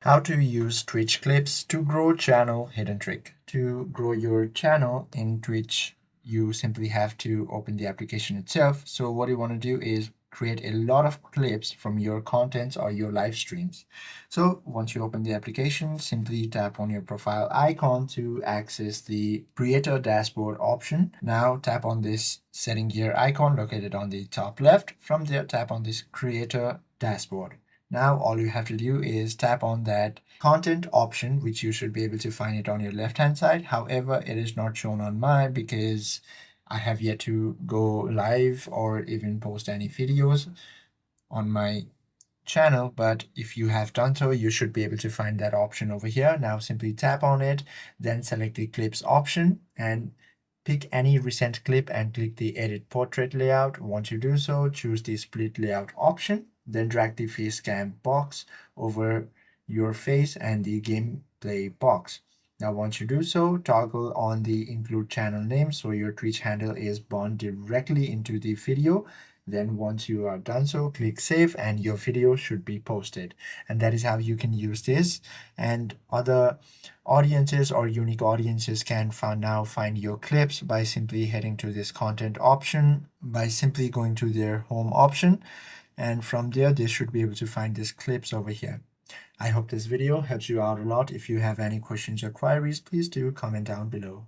How to use Twitch clips to grow channel hidden trick. To grow your channel in Twitch, you simply have to open the application itself. So what you want to do is create a lot of clips from your contents or your live streams. So once you open the application, simply tap on your profile icon to access the creator dashboard option. Now tap on this setting gear icon located on the top left. From there, tap on this creator dashboard. Now all you have to do is tap on that content option, which you should be able to find it on your left hand side. However, it is not shown on mine because I have yet to go live or even post any videos on my channel. But if you have done so, you should be able to find that option over here. Now simply tap on it, then select the clips option and pick any recent clip and click the edit portrait layout. Once you do so, choose the split layout option, then drag the face cam box over your face and the gameplay box. Now once you do so, toggle on the include channel name so your Twitch handle is bound directly into the video. Then once you are done so, click save and your video should be posted. And that is how you can use this. And other audiences or unique audiences can now find your clips by simply heading to this content option, by simply going to their home option. And from there, they should be able to find these clips over here. I hope this video helps you out a lot. If you have any questions or queries, please do comment down below.